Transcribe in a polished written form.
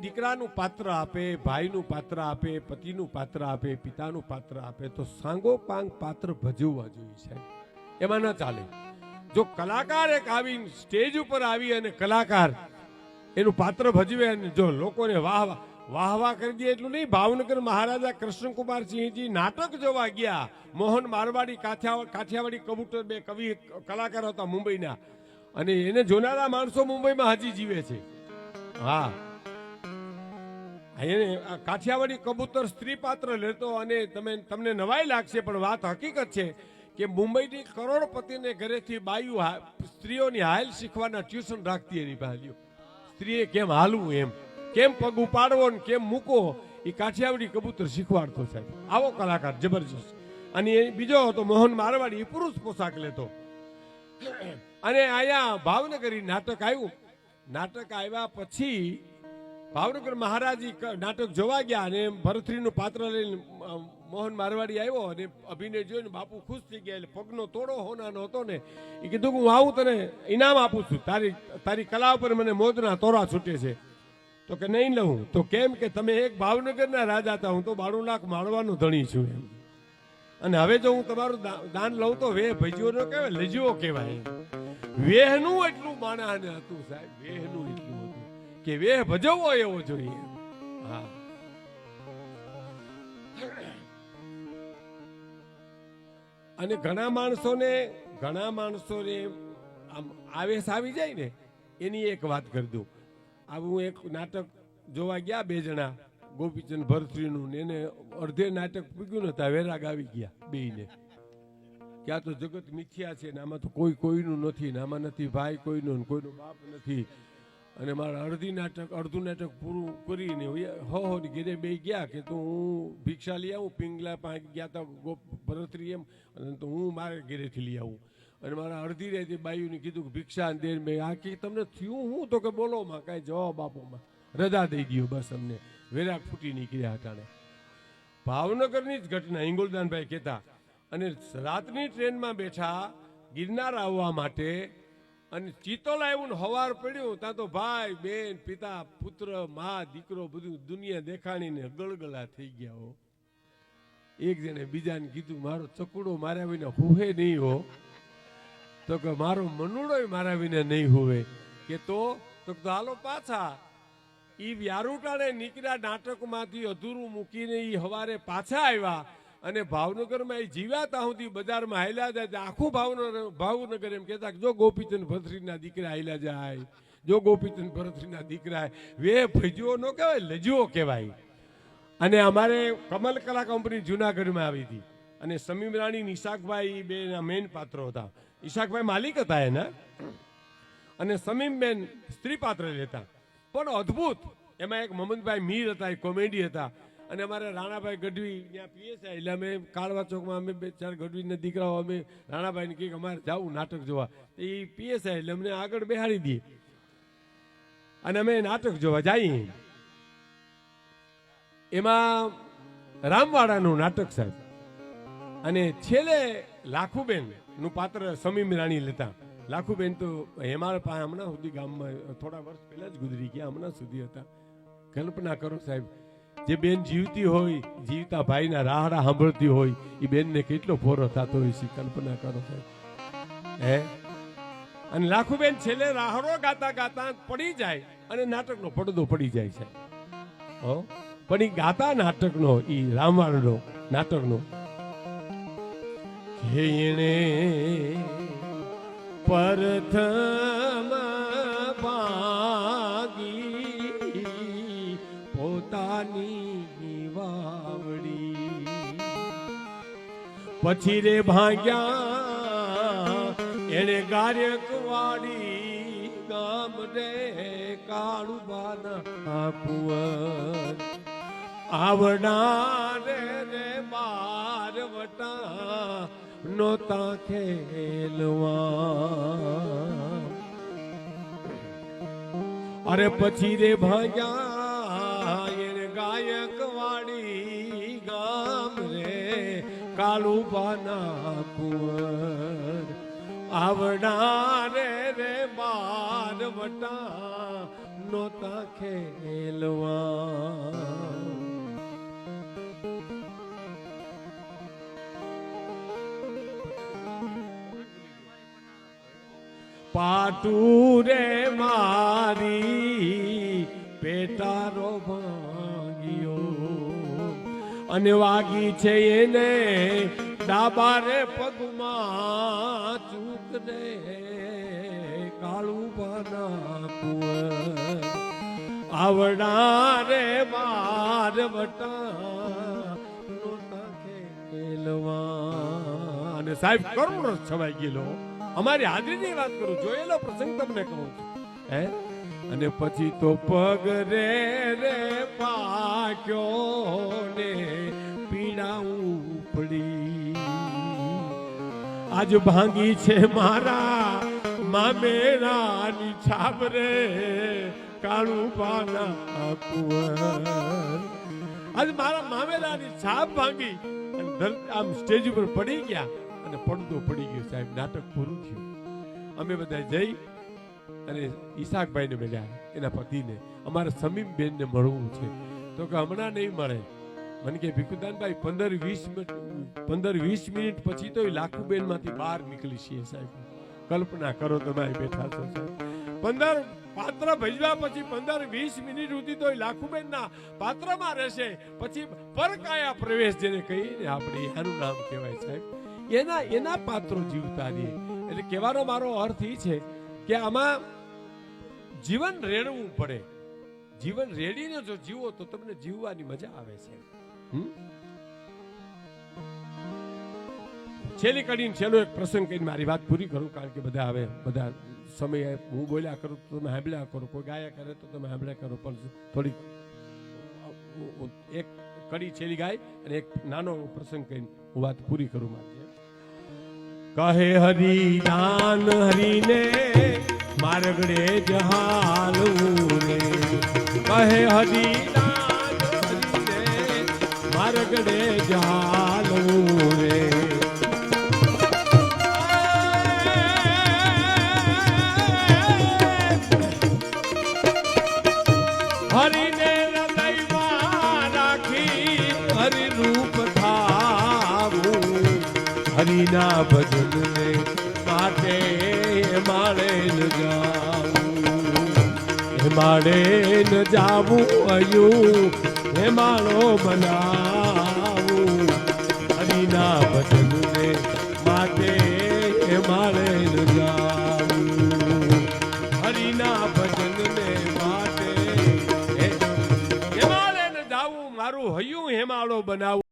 દીકરાનું પાત્ર આપે, ભાઈનું પાત્ર આપે, પતિનું પાત્ર આપે, પિતાનું પાત્ર આપે તો સાંગોપાંગ પાત્ર ભજવવા જોઈએ સાહેબ. એમાં ન ચાલે. જો કલાકાર એક આવી સ્ટેજ ઉપર આવી અને કલાકાર એનું પાત્ર ભજવે અને જો લોકોને વાહ કરી દે એટલું નહીં. ભાવનગર મહારાજા કૃષ્ણકુમારસિંહજી નાટક જોવા ગયા. મોહન મારવાડી કાઠિયાવાડી કબૂતર બે કવિ કલાકાર હતા મુંબઈના, અને એને જોનારા માણસો મુંબઈમાં હજી જીવે છે. હા, એને કાઠિયાવાડી કબૂતર સ્ત્રી પાત્ર લેતો, અને તમને નવાઈ લાગશે પણ વાત હકીકત છે કે મુંબઈની કરોડપતિને ઘરેથી બાયું સ્ત્રીઓની હાલ શીખવાના ટ્યુશન રાખતી એની પાસે. સ્ત્રીએ કેમ હાલવું, એમ કેમ પગ ઉપાડવો ને કેમ મૂકો, એ કાઠિયાવાડી કબૂતર શીખવાડતો સાહેબ. આવો કલાકાર જબરજસ્ત. અને એ બીજો હતો મોહન મારવાડી, એ પુરુષ પોશાક લેતો. અને અહીંયા ભાવનગર નાટક આવ્યું. નાટક આવ્યા પછી ભાવનગર મહારાજી નાટક જોવા ગયા અને ભરથરીનું પાત્ર લઈને મોહન મારવાડી આવ્યો અને અભિનય જોઈને બાપુ ખુશ થઈ ગયા. એટલે પગનો તોડો હોનાનો હતો ને, એ કીધું કે હું આવું તને ઇનામ આપું છું, તારી કલા ઉપર મને મોજના તોરા છૂટે છે. તો કે નહીં લઉં. તો કેમ કે તમે એક ભાવનગરના રાજા હતા, હું તો 12 લાખ માળવાનો ધણી છું એમ. અને હવે જો હું તમારું દાન લઉં તો વેહ ભજ્યો ન કહેવાય, લજ્યો કહેવાય. વેહનું એટલું માણસને હતું સાહેબ, વેહનું એટલું હતું કે વેહ ભજવવો એવો જોઈએ. હા, અને ઘણા માણસોને આમ આવેશ આવી જાય ને, એની એક વાત કરી દઉં. આવું એક નાટક જોવા ગયા 2 જણા, ગોપીચંદ ભરથરીનું, એને અડધે નાટક પૂગ્યું ને ત્યાં વેરાગ આવી ગયા બેયને. ક્યાં તો જગત મિથ્યા છે ને આમાં તો કોઈનું નથી ને આમાં નથી ભાઈ કોઈનું, કોઈનો બાપ નથી. અને મારા અડધું નાટક પૂરું કરીને હો ની ઘેરે બે ગયા કે તો હું ભિક્ષા લઈ આવું. પિંગલા પાસે ગયા હતા ભરથરી એમ, અને તો હું મારે ઘેરેથી લઈ આવું. અને મારા અડધી રાતે બાયુને કીધું કે ભિક્ષા દે. મેં આ કે તમને થયું હું? તો કે બોલો માં કાંઈ જવાબ આપોમાં, રજા દઈ દો બસ. અમને વેરાગ ફૂટી નીકળ્યા હતા. ભાવનગરની જ ઘટના હિંગોલદાનભાઈ કહેતા. અને રાતની ટ્રેનમાં બેઠા ગિરનાર આવવા માટે, અને ચિત્તોલ આવ્યું ને હવાર પડ્યું ત્યાં તો ભાઈ બેન પિતા પુત્ર મા દીકરો બધું દુનિયા દેખાણીને ગળગળા થઈ ગયા હો. એક જણે બીજાને કીધું મારો ચકુડો માર્યા વિના હુહે નહીં હો. તો કે મારો મનુડો મારા વિના નહીં હોવે. કે તો હાલો પાછા. ઈ વ્યારુટાણે નીકળ્યા નાટકમાંથી અધૂરું મૂકીને ઈ હવારે પાછા આવ્યા. અને ભાવનગરમાં એ જીવ્યા ત્યાં સુધી બજારમાં હાલ્યા જાય. આખું ભાવનગર એમ કહેતા જો ગોપીચંદ ભરથરીના દીકરા હાલ્યા જાય, જો ગોપીચંદ ભરથરીના દીકરા. વે ભજ્યો ન કહેવાય, લજ્યો કહેવાય. અને અમારે કમલ કલા કંપની જુનાગઢમાં આવી હતી, અને સમીમ રાણી ઈશાકભાઈ બેના મેઇન પાત્રો હતા. ઈશાકભાઈ માલિક હતા એના, અને સમીમબેન સ્ત્રી પાત્ર લેતા. પણ અદ્ભુત. એમાં એક મમનભાઈ મીર હતા, એ કોમેડી હતા. અને અમારે રાણાભાઈ ગઢવી ત્યાં પીએસઆઈ, એટલે અમે કાળવા ચોકમાં અમે 2-4 ગઢવીના દીકરાઓ અમે રાણાભાઈને કહીએ અમારે જવું નાટક જોવા. એ પીએસઆઈ એટલે અમને આગળ બેહાડી દઈએ અને અમે નાટક જોવા જઈએ. એમાં રામવાડાનું નાટક સાહેબ, અને છેલ્લે લાખુબેન નું પાત્ર સમીમ રાણી લેતા. લાખુબેન તો હેમાળ પાસે હમણાં સુધી ગામમાં થોડા વર્ષ પહેલા જ ગુજરી ગયા, હમણાં સુધી હતા. કલ્પના કરો સાહેબ, જે બેન જીવતી હોય, જીવતા ભાઈના રાહડા સાંભળતી હોય, એ બેનને કેટલો ફોરો થતો હોય છે, કલ્પના કરો સાહેબ. અને લાખુબેન છેલ્લે રાહડો ગાતા ગાતા પડી જાય અને નાટકનો પડદો પડી જાય છે. પણ એ ગાતા નાટકનો, એ રામવાળનો નાટકનો એને પ્રથમ ભાગી પોતાની વાવડી, પછી રે ભાગ્યા એને ગાયકવાડી ગામ રે કાળુબાના કુંવર આવડા રે બારવટા નોતા ખેલવા. અરે પછી રે ભાગ્યા એને ગાયકવાડી ગામ રે કાળુબાના કુંવર આવડા રે બારવટા નોતા ખેલવા. હાટું રે મારી પેટારો ભાંગ્યો અને વાગી છે એને ડાબા રે પગમાં ચૂક રે કાળું બના કુંવર આવડા રે માર વટા અને સાહેબ કરોડો છવાઈ ગયેલો. અમારી હાજરીની વાત કરું, જોયેલો પ્રસંગ તમને કહું છું. હે અને પછી તો પગ રે રે પાક્યો ને પીડા ઉપડી. આજ ભાંગી છે મારા મામેરાની છાપ રે કાળું પાના કુંવર. આજ મારા મામેરાની છાપ ભાંગી આમ સ્ટેજ ઉપર પડી ગયા અને પડદો પડી ગયો. સાહેબ નાટક પૂરું થયું. અમે બધા જઈ અને ઈશાકભાઈને મળ્યા, એના પતિને. અમારે સમીમ બેનને મળવું છે. તો કે હમણાં નહીં મળે. મને કે ભીખુદાનભાઈ 15-20 મિનિટ પછી તો લાખુબેન માંથી બહાર નીકળી છીએ. સાહેબ કલ્પના કરો, તમે બેઠા છો સાહેબ. 15 પાત્ર ભજવા પછી 15-20 મિનિટ સુધી તો લાખુબેન ના પાત્રમાં રહેશે. પછી પરકાયા પ્રવેશ જેને કહીને આપણે એનું નામ કહેવાય સાહેબ. એના પાત્રો જીવતા રહીએ. એટલે કહેવાનો મારો અર્થ એ છે કે આમાં જીવન રેડવું પડે. જીવન રેડીને જો જીવો તો તમને જીવવાની મજા આવે છે. છેલ્લી કડીને છેલ્લો એક પ્રસંગ કહીને મારી વાત પૂરી કરું, કારણ કે બધા હવે બધા સમય હું બોલ્યા કરું તો તમે સાંભળ્યા કરો, કોઈ ગાયા કરે તો તમે સાંભળ્યા કરો. પણ થોડી એક કડી છેલ્લી ગાય અને એક નાનો પ્રસંગ કહીને હું વાત પૂરી કરું. કહે હરી દાન હરીને મારગડે જહાલવું રે. કહે હરી દાન હરીને મારગડે જહાલવું રે. હરીને હૃદયમાં રાખી હરિ રૂપ થાવું. હરિના ભજનને માટે માળે ન જાવું. હે માળે ન જાવું અયું હે માળો બનાવું. હરિના ભજનને માટે માળે ન જાવું. હરિના ભજનને માટે મારું હયું હેમાળો બનાવું.